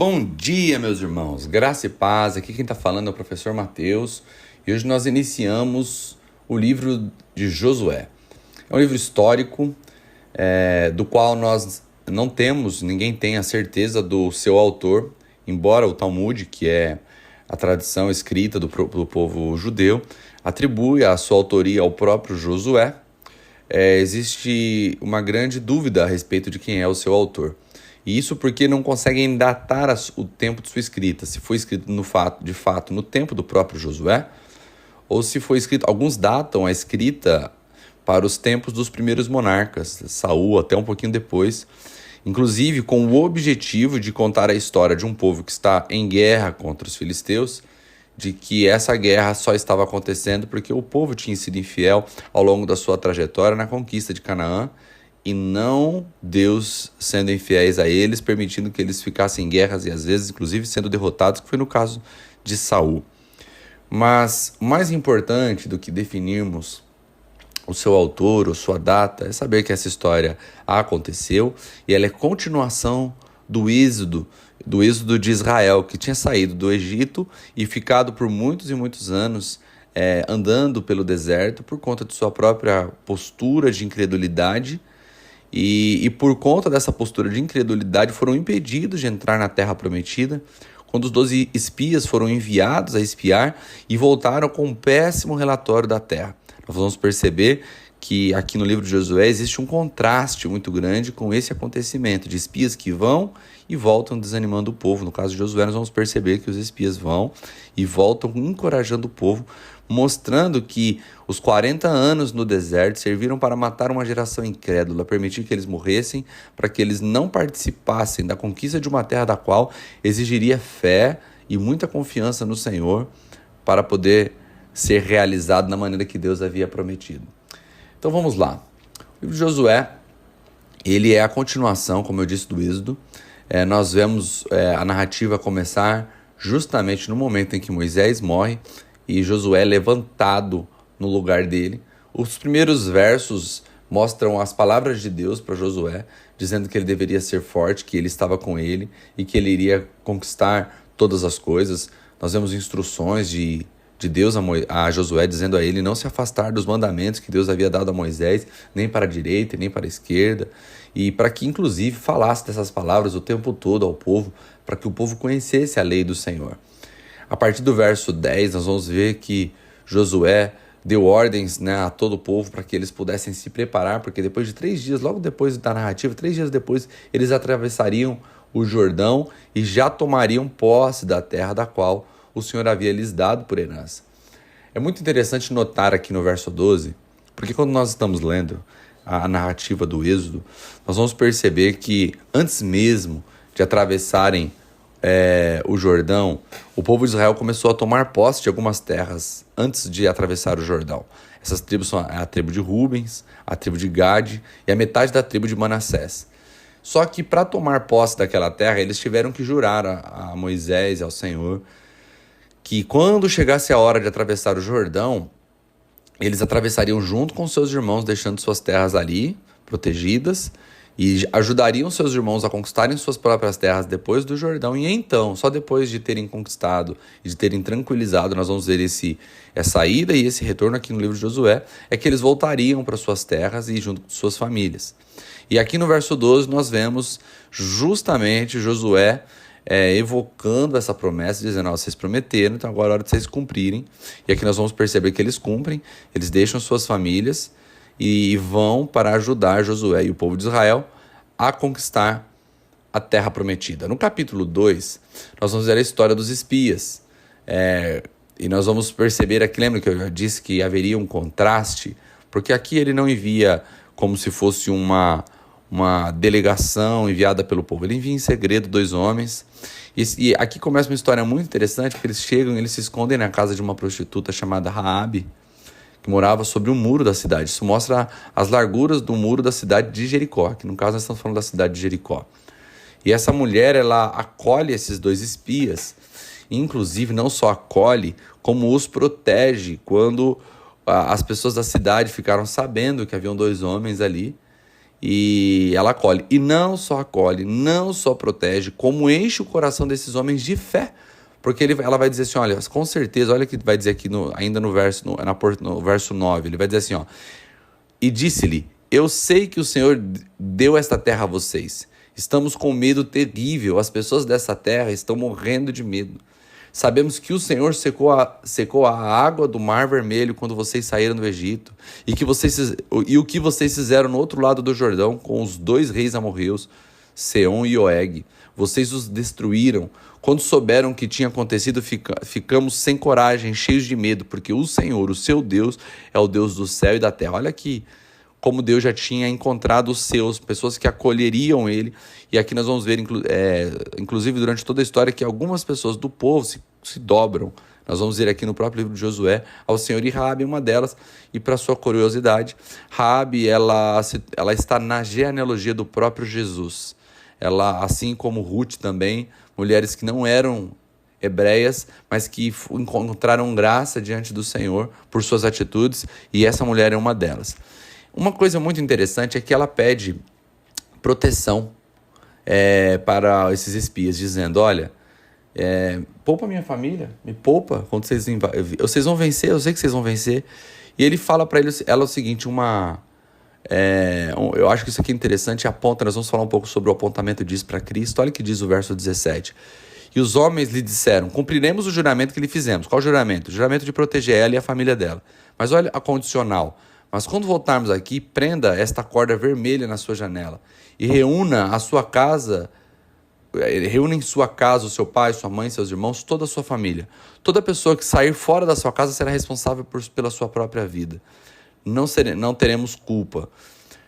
Bom dia, meus irmãos, graça e paz. Aqui quem está falando é o professor Mateus e hoje nós iniciamos o livro de Josué. É um livro histórico do qual nós não temos, ninguém tem a certeza do seu autor, embora o Talmud, que é a tradição escrita do povo judeu, atribui a sua autoria ao próprio Josué. Existe uma grande dúvida a respeito de quem é o seu autor. E isso porque não conseguem datar o tempo de sua escrita, se foi escrito de fato no tempo do próprio Josué, ou se foi escrito. Alguns datam a escrita para os tempos dos primeiros monarcas, Saul até um pouquinho depois, inclusive com o objetivo de contar a história de um povo que está em guerra contra os filisteus, de que essa guerra só estava acontecendo porque o povo tinha sido infiel ao longo da sua trajetória na conquista de Canaã, e não Deus sendo infiéis a eles, permitindo que eles ficassem em guerras e às vezes inclusive sendo derrotados, que foi no caso de Saul. Mas o mais importante do que definirmos o seu autor ou sua data é saber que essa história aconteceu e ela é continuação do êxodo de Israel, que tinha saído do Egito e ficado por muitos e muitos anos andando pelo deserto por conta de sua própria postura de incredulidade. E por conta dessa postura de incredulidade foram impedidos de entrar na terra prometida, quando os 12 espias foram enviados a espiar e voltaram com um péssimo relatório da terra. Nós vamos perceber que aqui no livro de Josué existe um contraste muito grande com esse acontecimento de espias que vão e voltam desanimando o povo. No caso de Josué, nós vamos perceber que os espias vão e voltam encorajando o povo, mostrando que os 40 anos no deserto serviram para matar uma geração incrédula, permitir que eles morressem, para que eles não participassem da conquista de uma terra da qual exigiria fé e muita confiança no Senhor para poder ser realizado da maneira que Deus havia prometido. Então vamos lá. O livro de Josué, ele é a continuação, como eu disse, do Êxodo. Nós vemos a narrativa começar justamente no momento em que Moisés morre e Josué é levantado no lugar dele. Os primeiros versos mostram as palavras de Deus para Josué, dizendo que ele deveria ser forte, que ele estava com ele e que ele iria conquistar todas as coisas. Nós vemos instruções de Deus a Josué, dizendo a ele não se afastar dos mandamentos que Deus havia dado a Moisés, nem para a direita, nem para a esquerda, e para que inclusive falasse dessas palavras o tempo todo ao povo, para que o povo conhecesse a lei do Senhor. A partir do verso 10, nós vamos ver que Josué deu ordens, a todo o povo para que eles pudessem se preparar, porque depois de 3 dias, logo depois da narrativa, 3 dias depois, eles atravessariam o Jordão e já tomariam posse da terra da qual o Senhor havia lhes dado por herança. É muito interessante notar aqui no verso 12, porque quando nós estamos lendo a narrativa do Êxodo, nós vamos perceber que antes mesmo de atravessarem o Jordão, o povo de Israel começou a tomar posse de algumas terras antes de atravessar o Jordão. Essas tribos são a tribo de Rubens, a tribo de Gade e a metade da tribo de Manassés. Só que para tomar posse daquela terra, eles tiveram que jurar a Moisés e ao Senhor que quando chegasse a hora de atravessar o Jordão, eles atravessariam junto com seus irmãos, deixando suas terras ali, protegidas, e ajudariam seus irmãos a conquistarem suas próprias terras depois do Jordão. E então, só depois de terem conquistado e de terem tranquilizado, nós vamos ver essa ida e esse retorno aqui no livro de Josué, é que eles voltariam para suas terras e junto com suas famílias. E aqui no verso 12 nós vemos justamente Josué evocando essa promessa, dizendo, vocês prometeram, então agora é hora de vocês cumprirem. E aqui nós vamos perceber que eles cumprem, eles deixam suas famílias e vão para ajudar Josué e o povo de Israel a conquistar a terra prometida. No capítulo 2, nós vamos ver a história dos espias. E nós vamos perceber aqui, lembra que eu já disse que haveria um contraste? Porque aqui ele não envia como se fosse uma delegação enviada pelo povo. Ele envia em segredo 2 homens. E aqui começa uma história muito interessante, porque eles chegam e eles se escondem na casa de uma prostituta chamada Raabe, que morava sobre um muro da cidade. Isso mostra as larguras do muro da cidade de Jericó, que no caso nós estamos falando da cidade de Jericó. E essa mulher, ela acolhe esses 2 espias, e inclusive não só acolhe, como os protege quando as pessoas da cidade ficaram sabendo que haviam 2 homens ali, E ela acolhe. E não só acolhe, não só protege, como enche o coração desses homens de fé. Porque ela vai dizer assim, olha, com certeza, olha o que vai dizer aqui ainda no verso 9, ele vai dizer assim, ó, e disse-lhe, eu sei que o Senhor deu esta terra a vocês. Estamos com medo terrível, as pessoas dessa terra estão morrendo de medo. Sabemos que o Senhor secou a água do Mar Vermelho quando vocês saíram do Egito, e o que vocês fizeram no outro lado do Jordão com os 2 reis amorreus, Seom e Og. Vocês os destruíram. Quando souberam o que tinha acontecido, ficamos sem coragem, cheios de medo, porque o Senhor, o seu Deus, é o Deus do céu e da terra. Olha aqui como Deus já tinha encontrado os seus, pessoas que acolheriam ele. E aqui nós vamos ver, inclusive durante toda a história, que algumas pessoas do povo se dobram. Nós vamos ver aqui no próprio livro de Josué ao Senhor, e Raabe é uma delas. E para sua curiosidade, Raabe ela está na genealogia do próprio Jesus. Ela, assim como Ruth também, mulheres que não eram hebreias, mas que encontraram graça diante do Senhor por suas atitudes, e essa mulher é uma delas. Uma coisa muito interessante é que ela pede proteção para esses espias, dizendo, olha, poupa minha família, me poupa, quando vocês vão vencer, eu sei que vocês vão vencer. E ele fala para ela o seguinte, eu acho que isso aqui é interessante, nós vamos falar um pouco sobre o apontamento disso para Cristo. Olha o que diz o verso 17. E os homens lhe disseram, cumpriremos o juramento que lhe fizemos. Qual juramento? O juramento de proteger ela e a família dela. Mas olha a condicional. Mas quando voltarmos aqui, prenda esta corda vermelha na sua janela e reúna em sua casa o seu pai, sua mãe, seus irmãos, toda a sua família. Toda pessoa que sair fora da sua casa será responsável pela sua própria vida. Não teremos culpa.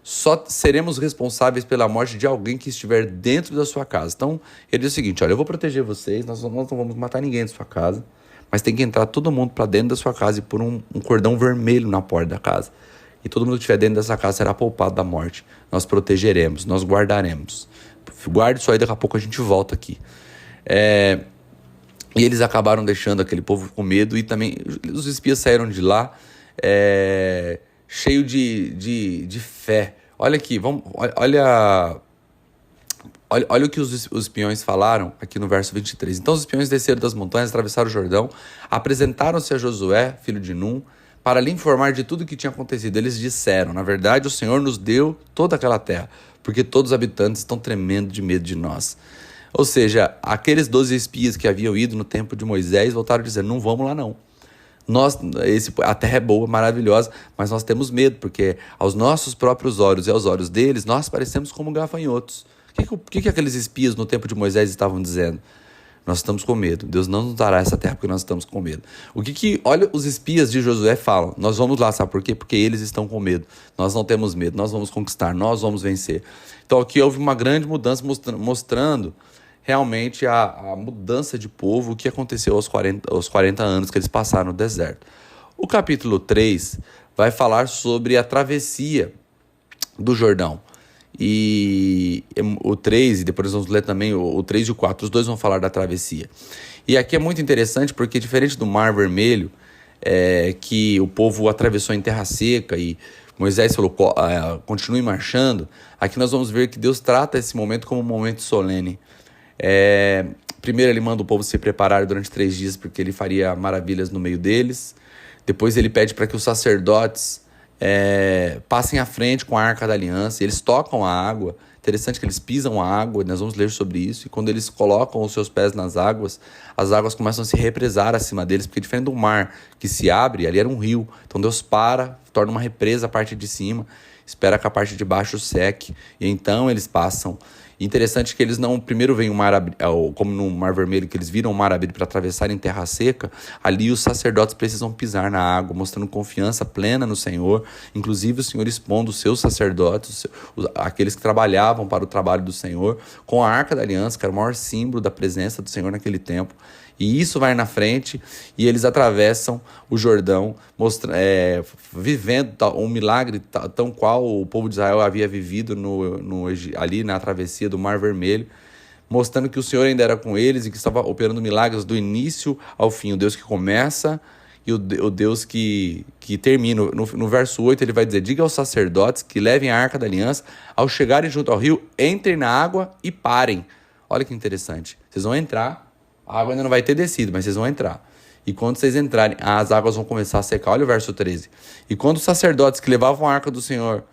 Só seremos responsáveis pela morte de alguém que estiver dentro da sua casa. Então, ele diz o seguinte, olha, eu vou proteger vocês, nós não vamos matar ninguém da sua casa, mas tem que entrar todo mundo para dentro da sua casa e pôr um cordão vermelho na porta da casa. E todo mundo que estiver dentro dessa casa será poupado da morte. Nós protegeremos, nós guardaremos. Guarde isso aí, daqui a pouco a gente volta aqui. E eles acabaram deixando aquele povo com medo, e também os espias saíram de lá cheio de fé. Olha aqui, olha o que os espiões falaram aqui no verso 23. Então os espiões desceram das montanhas, atravessaram o Jordão, apresentaram-se a Josué, filho de Num, para lhe informar de tudo o que tinha acontecido. Eles disseram, na verdade o Senhor nos deu toda aquela terra, porque todos os habitantes estão tremendo de medo de nós. Ou seja, aqueles 12 espias que haviam ido no tempo de Moisés voltaram dizendo, não vamos lá não. A terra é boa, maravilhosa, mas nós temos medo, porque aos nossos próprios olhos e aos olhos deles, nós parecemos como gafanhotos. O que aqueles espias no tempo de Moisés estavam dizendo? Nós estamos com medo. Deus não nos dará essa terra porque nós estamos com medo. Olha, os espias de Josué falam, nós vamos lá, sabe por quê? Porque eles estão com medo. Nós não temos medo, nós vamos conquistar, nós vamos vencer. Então aqui houve uma grande mudança mostrando realmente a mudança de povo, o que aconteceu aos 40 anos que eles passaram no deserto. O capítulo 3 vai falar sobre a travessia do Jordão. E o 3, e depois vamos ler também o 3 e o 4, os dois vão falar da travessia. E aqui é muito interessante porque, diferente do Mar Vermelho, que o povo atravessou em terra seca e Moisés falou, continue marchando, aqui nós vamos ver que Deus trata esse momento como um momento solene. Primeiro ele manda o povo se preparar durante 3 dias porque ele faria maravilhas no meio deles. Depois ele pede para que os sacerdotes passem à frente com a Arca da Aliança. Eles tocam a água. Interessante que eles pisam a água, nós vamos ler sobre isso. E quando eles colocam os seus pés nas águas, as águas começam a se represar acima deles, porque diferente do mar que se abre, ali era um rio. Então Deus torna uma represa a parte de cima, espera que a parte de baixo seque, e então eles passam. Interessante que eles não primeiro veem o mar como no Mar Vermelho, que eles viram o mar abrir para atravessar em terra seca. Ali os sacerdotes precisam pisar na água, mostrando confiança plena no Senhor. Inclusive o Senhor expondo os seus sacerdotes, aqueles que trabalhavam para o trabalho do Senhor, com a Arca da Aliança, que era o maior símbolo da presença do Senhor naquele tempo. E isso vai na frente, e eles atravessam o Jordão, vivendo um milagre tão qual o povo de Israel havia vivido ali na travessia do Mar Vermelho, mostrando que o Senhor ainda era com eles e que estava operando milagres do início ao fim. O Deus que começa e o Deus que termina. No verso 8 ele vai dizer: diga aos sacerdotes que levem a arca da aliança, ao chegarem junto ao rio, entrem na água e parem. Olha que interessante. Vocês vão entrar, a água ainda não vai ter descido, mas vocês vão entrar. E quando vocês entrarem, as águas vão começar a secar. Olha o verso 13. E quando os sacerdotes que levavam a arca do Senhor,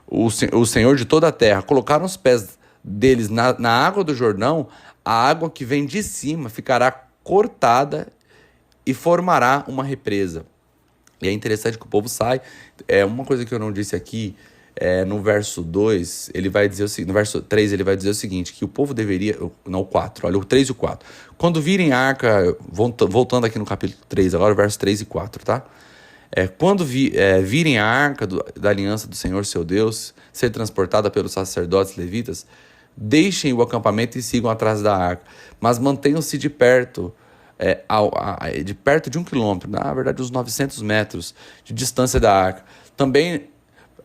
o Senhor de toda a terra, colocaram os pés deles na água do Jordão, a água que vem de cima ficará cortada e formará uma represa. E é interessante que o povo sai. Uma coisa que eu não disse aqui, no verso 2, ele vai dizer o seguinte, no verso 3 ele vai dizer o seguinte, que o povo deveria, não, o 4, olha, o 3 e o 4. Quando virem a arca, voltando aqui no capítulo 3, agora o verso 3 e 4, tá? Quando virem a arca da aliança do Senhor, seu Deus, ser transportada pelos sacerdotes levitas, deixem o acampamento e sigam atrás da arca, mas mantenham-se de perto de 1 quilômetro, na verdade uns 900 metros de distância da arca. Também,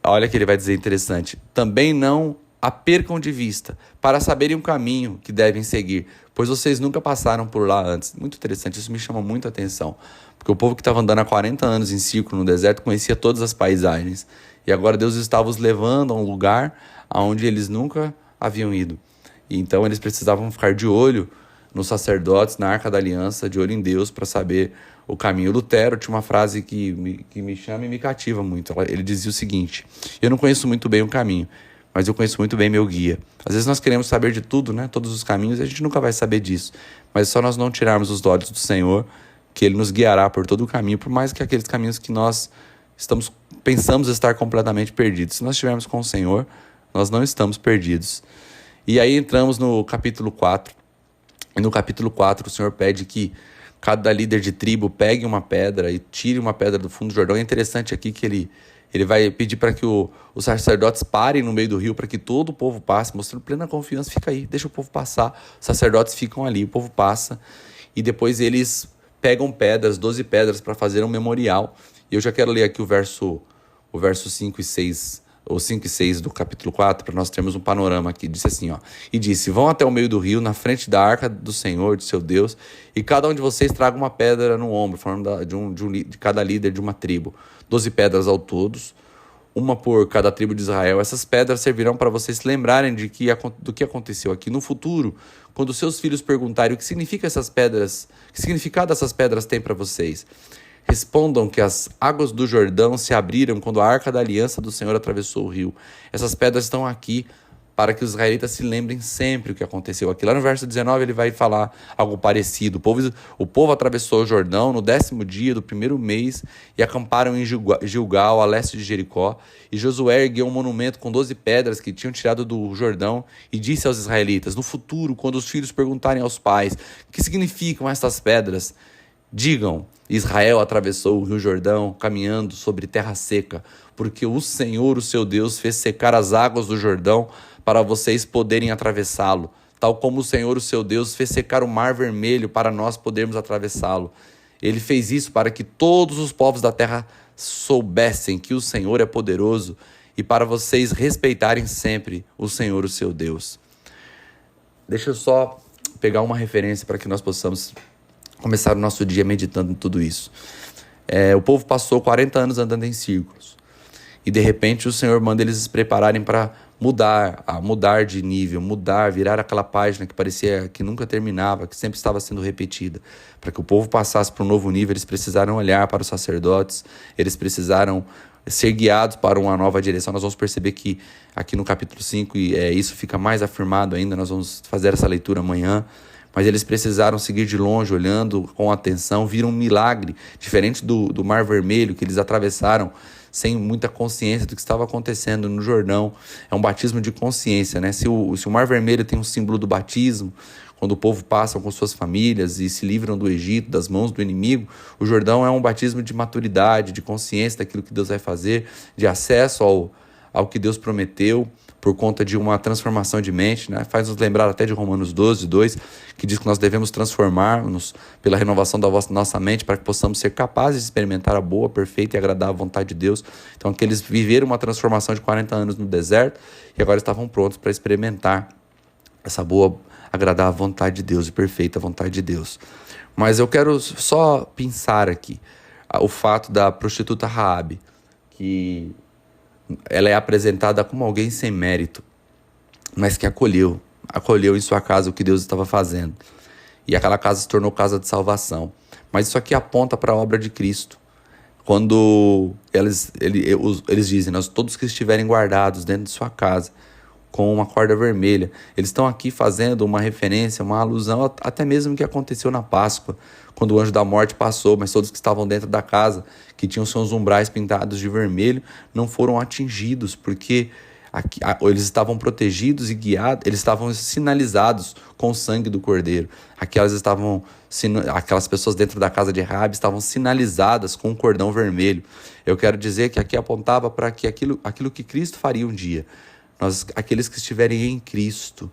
olha que ele vai dizer interessante, também não a percam de vista, para saberem o caminho que devem seguir, pois vocês nunca passaram por lá antes. Muito interessante, isso me chama muito a atenção, porque o povo que estava andando há 40 anos em círculo no deserto conhecia todas as paisagens, e agora Deus estava os levando a um lugar onde eles nunca haviam ido. E então eles precisavam ficar de olho nos sacerdotes, na Arca da Aliança, de olho em Deus, para saber o caminho. Lutero tinha uma frase que me chama e me cativa muito. Ele dizia o seguinte: eu não conheço muito bem o caminho, mas eu conheço muito bem meu guia. Às vezes nós queremos saber de tudo, né? Todos os caminhos, e a gente nunca vai saber disso. Mas é só nós não tirarmos os olhos do Senhor, que Ele nos guiará por todo o caminho, por mais que aqueles caminhos que nós pensamos estar completamente perdidos. Se nós estivermos com o Senhor, nós não estamos perdidos. E aí entramos no capítulo 4. E no capítulo 4 o Senhor pede que cada líder de tribo pegue uma pedra e tire uma pedra do fundo do Jordão. É interessante aqui que ele vai pedir para que os sacerdotes parem no meio do rio, para que todo o povo passe, mostrando plena confiança. Fica aí, deixa o povo passar. Os sacerdotes ficam ali, o povo passa. E depois eles pegam pedras, 12 pedras, para fazer um memorial. E eu já quero ler aqui o verso 5 e 6, ou 5 e 6 do capítulo 4, para nós termos um panorama aqui. Disse assim, ó: e disse: vão até o meio do rio, na frente da arca do Senhor, de seu Deus, e cada um de vocês traga uma pedra no ombro, falando de cada líder de uma tribo. 12 pedras ao todos, uma por cada tribo de Israel. Essas pedras servirão para vocês se lembrarem do que aconteceu aqui. No futuro, quando seus filhos perguntarem o que significa essas pedras, que significado essas pedras têm para vocês, respondam que as águas do Jordão se abriram quando a arca da aliança do Senhor atravessou o rio. Essas pedras estão aqui para que os israelitas se lembrem sempre o que aconteceu aqui. Lá no verso 19 ele vai falar algo parecido. O povo atravessou o Jordão no 10º dia do primeiro mês e acamparam em Gilgal, a leste de Jericó. E Josué ergueu um monumento com 12 pedras que tinham tirado do Jordão e disse aos israelitas: no futuro, quando os filhos perguntarem aos pais o que significam estas pedras, digam: Israel atravessou o rio Jordão caminhando sobre terra seca, porque o Senhor, o seu Deus, fez secar as águas do Jordão para vocês poderem atravessá-lo, tal como o Senhor, o seu Deus, fez secar o mar vermelho para nós podermos atravessá-lo. Ele fez isso para que todos os povos da terra soubessem que o Senhor é poderoso e para vocês respeitarem sempre o Senhor, o seu Deus. Deixa eu só pegar uma referência para que nós possamos começar o nosso dia meditando em tudo isso. O povo passou 40 anos andando em círculos. E de repente o Senhor manda eles se prepararem para mudar de nível, virar aquela página que parecia que nunca terminava, que sempre estava sendo repetida. Para que o povo passasse para um novo nível, eles precisaram olhar para os sacerdotes, eles precisaram ser guiados para uma nova direção. Nós vamos perceber que aqui no capítulo 5 isso fica mais afirmado ainda, nós vamos fazer essa leitura amanhã. Mas eles precisaram seguir de longe, olhando com atenção, viram um milagre, diferente do Mar Vermelho, que eles atravessaram sem muita consciência do que estava acontecendo no Jordão. É um batismo de consciência, né? Se o Mar Vermelho tem um símbolo do batismo, quando o povo passa com suas famílias e se livram do Egito, das mãos do inimigo, o Jordão é um batismo de maturidade, de consciência daquilo que Deus vai fazer, de acesso ao que Deus prometeu, por conta de uma transformação de mente, né? Faz nos lembrar até de Romanos 12, 2, que diz que nós devemos transformar-nos pela renovação da nossa mente para que possamos ser capazes de experimentar a boa, perfeita e agradável vontade de Deus. Então, aqueles viveram uma transformação de 40 anos no deserto e agora estavam prontos para experimentar essa boa, agradável vontade de Deus e perfeita vontade de Deus. Mas eu quero só pensar aqui. o fato da prostituta Raabe, que ela é apresentada como alguém sem mérito, mas que acolheu em sua casa o que Deus estava fazendo. E aquela casa se tornou casa de salvação. Mas isso aqui aponta para a obra de Cristo. Quando eles dizem, nós todos que estiverem guardados dentro de sua casa, com uma corda vermelha, eles estão aqui fazendo uma referência, uma alusão até mesmo que aconteceu na Páscoa, quando o anjo da morte passou, mas todos que estavam dentro da casa, que tinham seus umbrais pintados de vermelho, não foram atingidos, porque eles estavam protegidos e guiados, eles estavam sinalizados com o sangue do Cordeiro. Aquelas pessoas dentro da casa de Raabe estavam sinalizadas com um cordão vermelho. Eu quero dizer que aqui apontava para que aquilo que Cristo faria um dia. Aqueles que estiverem em Cristo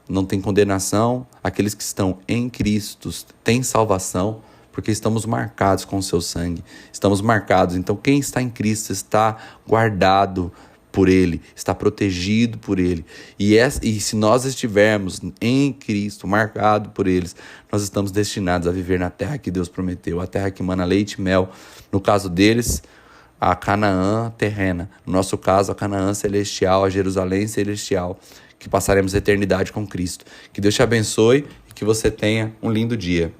não tem condenação, aqueles que estão em Cristo têm salvação, porque estamos marcados com o seu sangue. Estamos marcados. Então, quem está em Cristo está guardado por Ele, está protegido por Ele. E se nós estivermos em Cristo, marcado por eles, nós estamos destinados a viver na terra que Deus prometeu, a terra que mana leite e mel. No caso deles, a Canaã terrena. No nosso caso, a Canaã celestial, a Jerusalém celestial, que passaremos a eternidade com Cristo. Que Deus te abençoe e que você tenha um lindo dia.